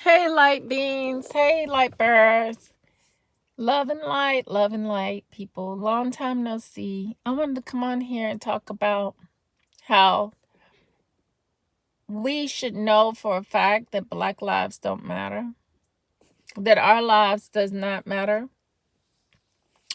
Hey, light beings. Hey, light bearers. Love and light, people. Long time no see. I wanted to come on here and talk about how we should know for a fact that Black lives don't matter, that our lives does not matter.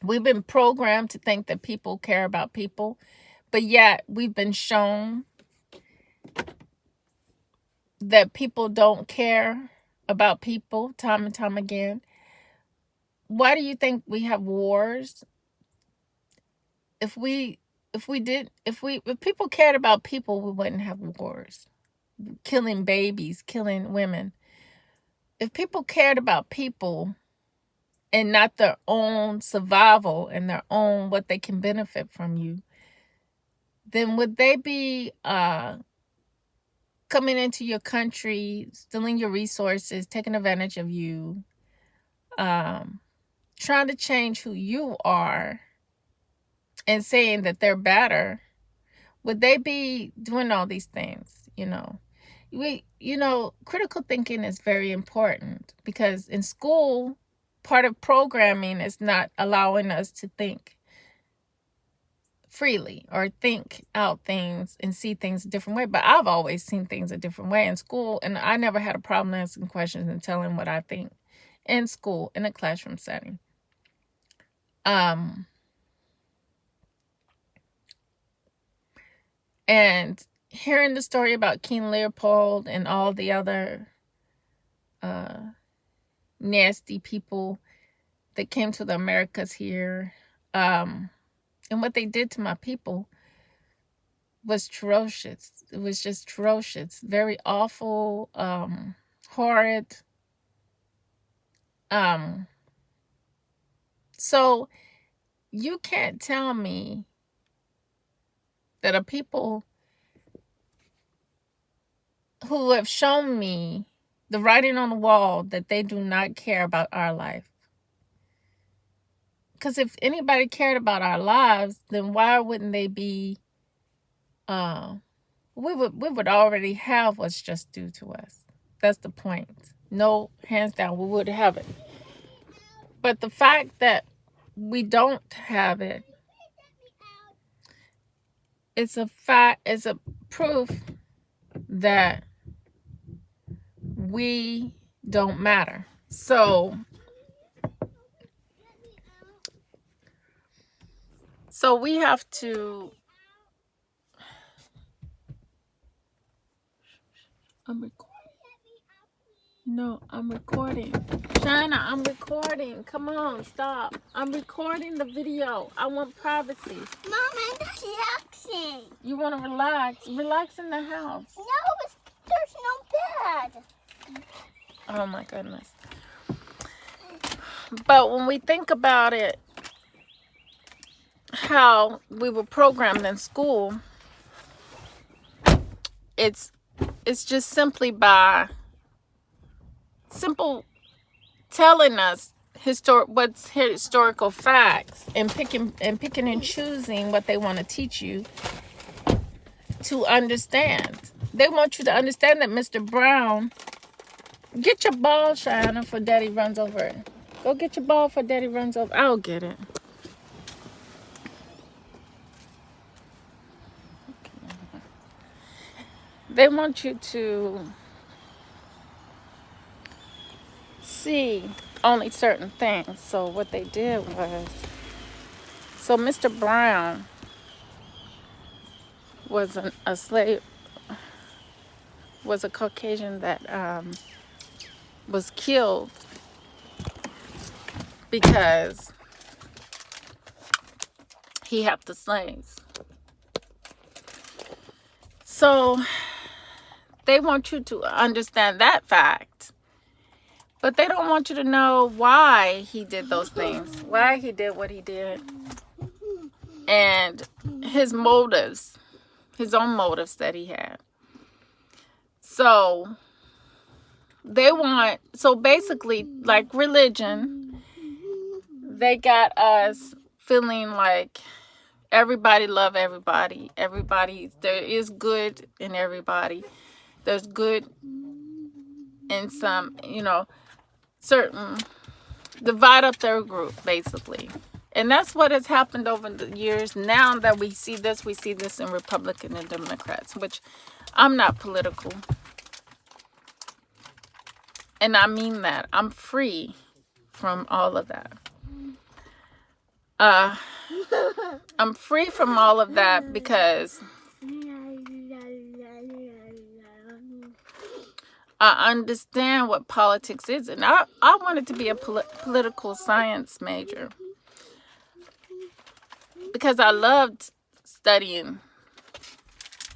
We've been programmed to think that people care about people, but yet we've been shown that people don't care about people time and time again. Why do you think we have wars? If people cared about people, we wouldn't have wars, killing babies, killing women. If people cared about people and not their own survival and their own what they can benefit from you, then would they be coming into your country, stealing your resources, taking advantage of you, trying to change who you are and saying that they're better? Would they be doing all these things? Critical thinking is very important, because in school, part of programming is not allowing us to think freely or think out things and see things a different way. But I've always seen things a different way in school, and I never had a problem asking questions and telling what I think in school, in a classroom setting. And hearing the story about King Leopold and all the other nasty people that came to the Americas here, and what they did to my people was atrocious. It was just atrocious, very awful, horrid. So you can't tell me that a people who have shown me the writing on the wall that they do not care about our life. Because if anybody cared about our lives, then why wouldn't they be? We would already have what's just due to us. That's the point. No, hands down, we would have it. But the fact that we don't have it, it's a fact. It's a proof that we don't matter. So we have to. I'm recording. No, I'm recording. China, I'm recording. Come on, stop. I'm recording the video. I want privacy. Mom, I'm relaxing. You want to relax? Relax in the house. No, there's no bed. Oh my goodness. But when we think about it, how we were programmed in school, it's just simply by telling us what's historical facts, and picking and choosing what they want to teach you to understand. They want you to understand that Mr. Brown, get your ball, Shana, for Daddy runs over it. Go get your ball for Daddy runs over. I'll get it. They want you to see only certain things. So what they did was, Mr. Brown was a slave, was a Caucasian that was killed because he helped the slaves. So they want you to understand that fact, but they don't want you to know why he did those things, why he did what he did, and his motives, his own motives that he had. So basically, like religion, they got us feeling like everybody love everybody. There is good in everybody. There's good in some, certain, divide up their group, basically. And that's what has happened over the years. Now that we see this in Republican and Democrats, which I'm not political. And I mean that. I'm free from all of that. I'm free from all of that because I understand what politics is. And I wanted to be a political science major because I loved studying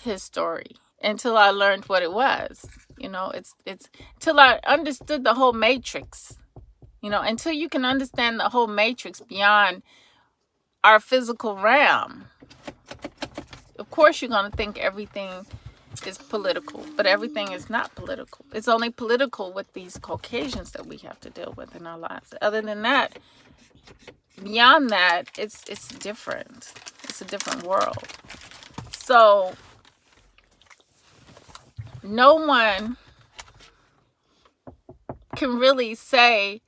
his story until I learned what it was. It's till I understood the whole matrix. Until you can understand the whole matrix beyond our physical realm. Of course, you're going to think everything is political, but everything is not political. It's only political with these Caucasians that we have to deal with in our lives. Other than that, beyond that, it's different. It's a different world. So no one can really say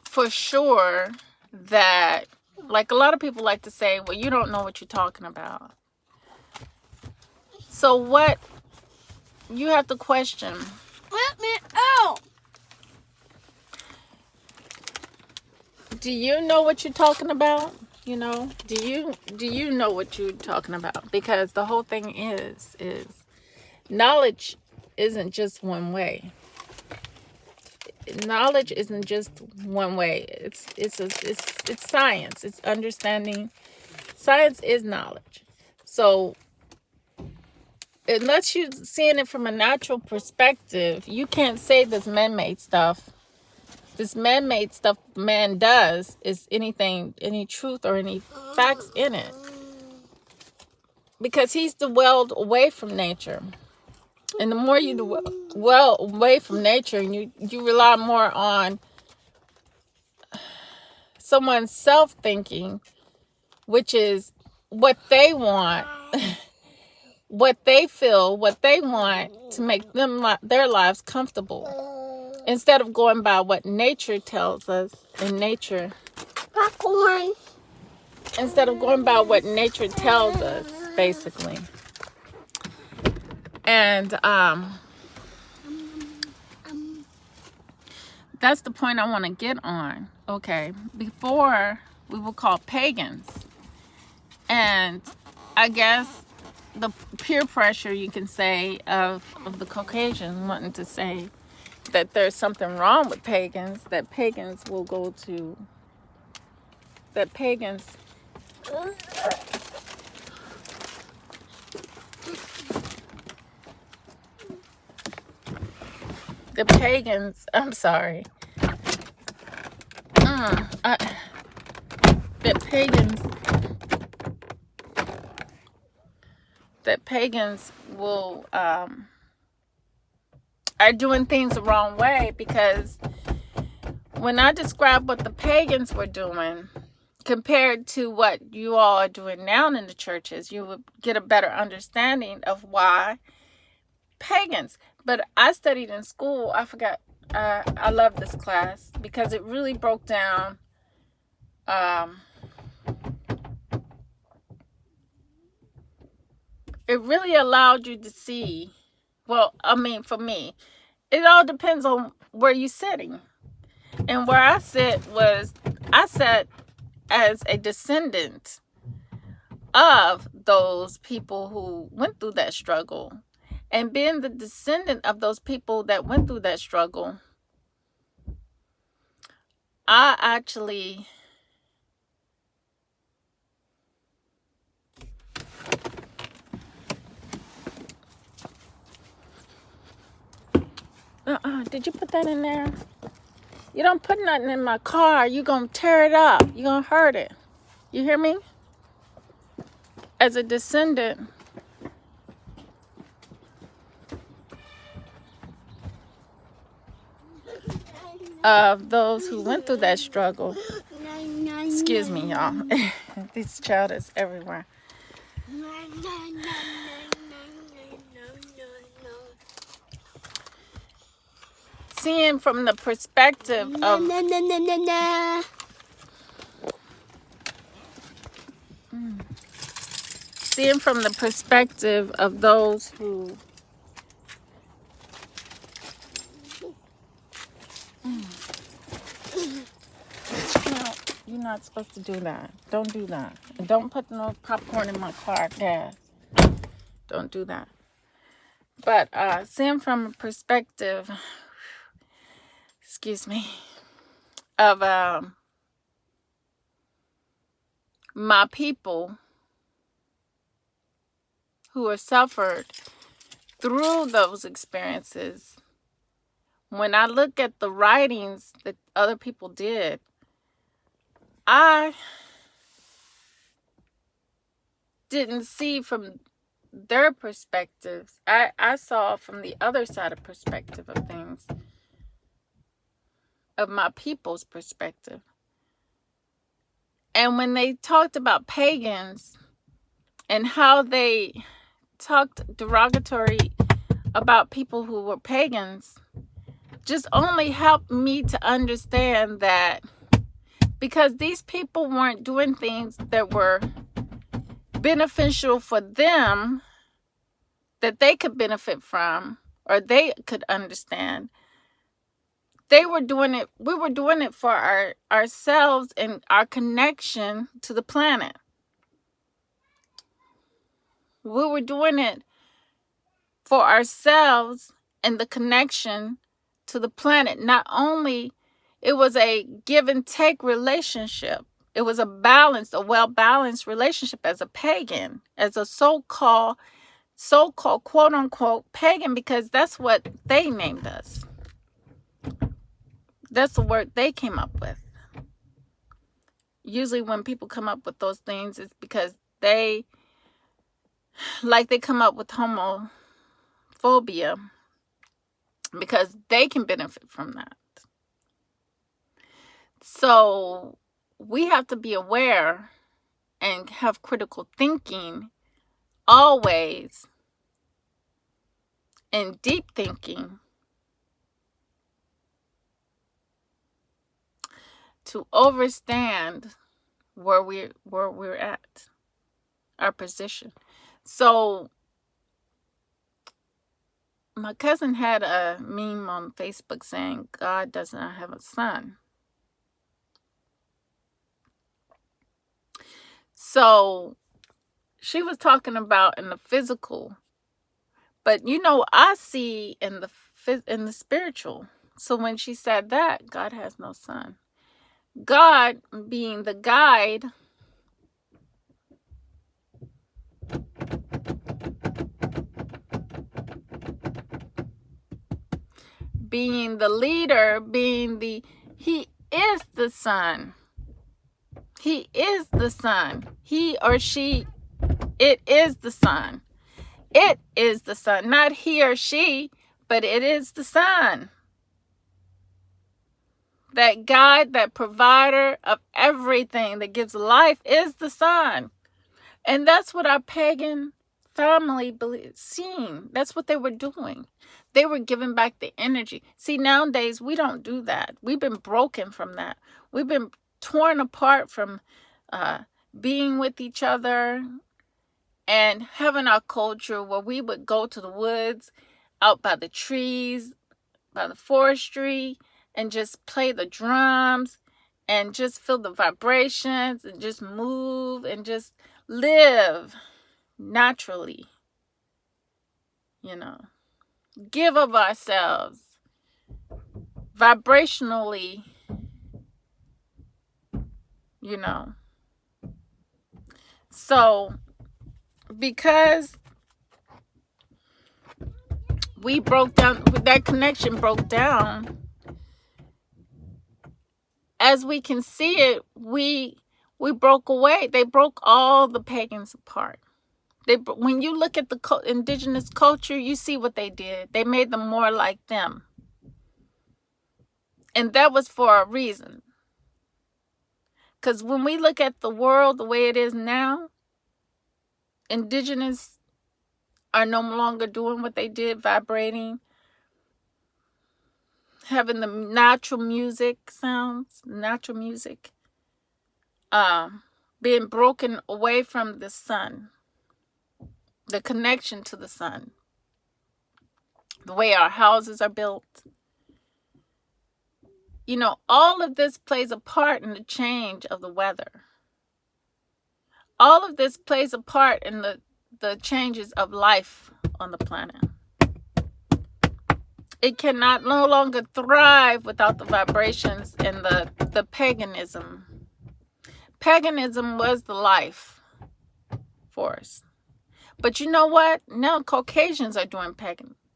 for sure that, like a lot of people like to say, well, you don't know what you're talking about. So what you have to question. Let me out. Do you know what you're talking about? Do you know what you're talking about? Because the whole thing is knowledge isn't just one way. Knowledge isn't just one way. It's science. It's understanding. Science is knowledge. So unless you're seeing it from a natural perspective, you can't say this man-made stuff. This man-made stuff man does is any truth or any facts in it. Because he's dwelled away from nature. And the more you dwell away from nature and you rely more on someone's self-thinking, which is what they want, what they feel, what they want to make their lives comfortable, instead of going by what nature tells us in nature. Popcorn. Instead of going by what nature tells us, basically. And that's the point I want to get on. Okay, before we were called pagans, and I guess the peer pressure, you can say, of the Caucasian wanting to say that there's something wrong with pagans, that pagans I'm sorry, that pagans will are doing things the wrong way, because when I describe what the pagans were doing compared to what you all are doing now in the churches, you would get a better understanding of why pagans. But I studied in school. I forgot. I love this class because it really broke down it really allowed you to see, well, I mean, for me, it all depends on where you're sitting. And where I sat as a descendant of those people who went through that struggle. And being the descendant of those people that went through that struggle, I actually did you put that in there? You don't put nothing in my car. You're going to tear it up. You're going to hurt it. You hear me? As a descendant of those who went through that struggle. Excuse me, y'all. This child is everywhere. seeing from the perspective of seeing from the perspective of those who no, you're not supposed to do that. Don't do that. And don't put no popcorn in my car, gas. Don't do that. But seeing from a perspective, excuse me, of my people who have suffered through those experiences, when I look at the writings that other people did, I didn't see from their perspectives. I saw from the other side of perspective of things, of my people's perspective. And when they talked about pagans and how they talked derogatory about people who were pagans, just only helped me to understand that because these people weren't doing things that were beneficial for them, that they could benefit from, or they could understand. They were doing it, we were doing it for ourselves and our connection to the planet. We were doing it for ourselves and the connection to the planet. Not only it was a give and take relationship, it was a balanced, a well-balanced relationship as a pagan, as a so-called quote unquote pagan, because that's what they named us. That's the word they came up with. Usually when people come up with those things, it's because they come up with homophobia because they can benefit from that. So we have to be aware and have critical thinking always, and deep thinking, to understand where we're at, our position. So my cousin had a meme on Facebook saying God does not have a son. So she was talking about in the physical, but I see in the spiritual. So when she said that God has no son, God being the guide, being the leader, he is the son. He is the son. He or she, it is the son. It is the son. Not he or she, but it is the son. That guide, that provider of everything that gives life is the son. And that's what our pagan family seen. That's what they were doing. They were giving back the energy. See, nowadays, we don't do that. We've been broken from that. We've been torn apart from being with each other and having our culture where we would go to the woods, out by the trees, by the forestry, and just play the drums and just feel the vibrations and just move and just live naturally, give of ourselves vibrationally, so because we broke down, that connection broke down, as we can see it, we broke away. They broke all the pagans apart. When you look at the indigenous culture, you see what they did. They made them more like them. And that was for a reason. Because when we look at the world the way it is now, indigenous are no longer doing what they did, vibrating, having the natural music sounds, natural music, being broken away from the sun, the connection to the sun, the way our houses are built. You know, all of this plays a part in the change of the weather. All of this plays a part in the changes of life on the planet. It cannot no longer thrive without the vibrations and the paganism. Paganism was the life force. But you know what? Now Caucasians are doing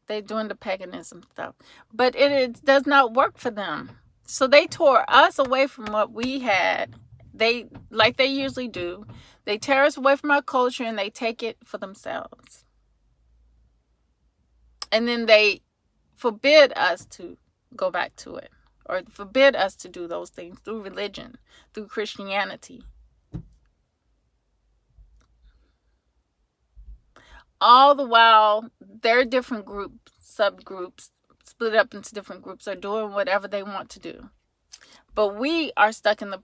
they're doing the paganism stuff. But it does not work for them. So they tore us away from what we had. They, like they usually do, they tear us away from our culture and they take it for themselves. And then they forbid us to go back to it, or forbid us to do those things through religion, through Christianity. All the while, their different groups, subgroups, split up into different groups, are doing whatever they want to do. But we are stuck in the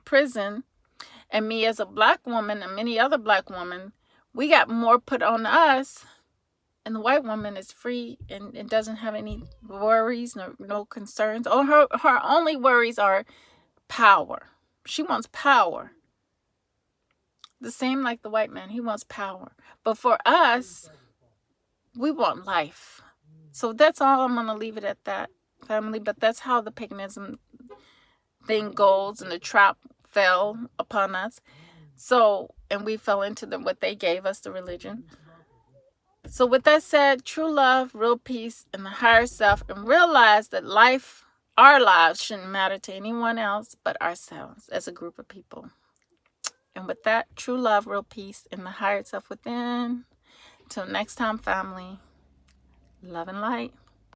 prison, and me as a Black woman and many other Black women, we got more put on us, and the white woman is free and doesn't have any worries, no concerns. Oh, her only worries are power. She wants power. The same like the white man, he wants power. But for us, we want life. So that's all. I'm going to leave it at that, family. But that's how the paganism thing goes, and the trap fell upon us. So, and we fell into what they gave us, the religion. So with that said, true love, real peace, and the higher self, and realize that life, our lives, shouldn't matter to anyone else but ourselves as a group of people. And with that, true love, real peace, and the higher self within. Till next time, family. Love and light.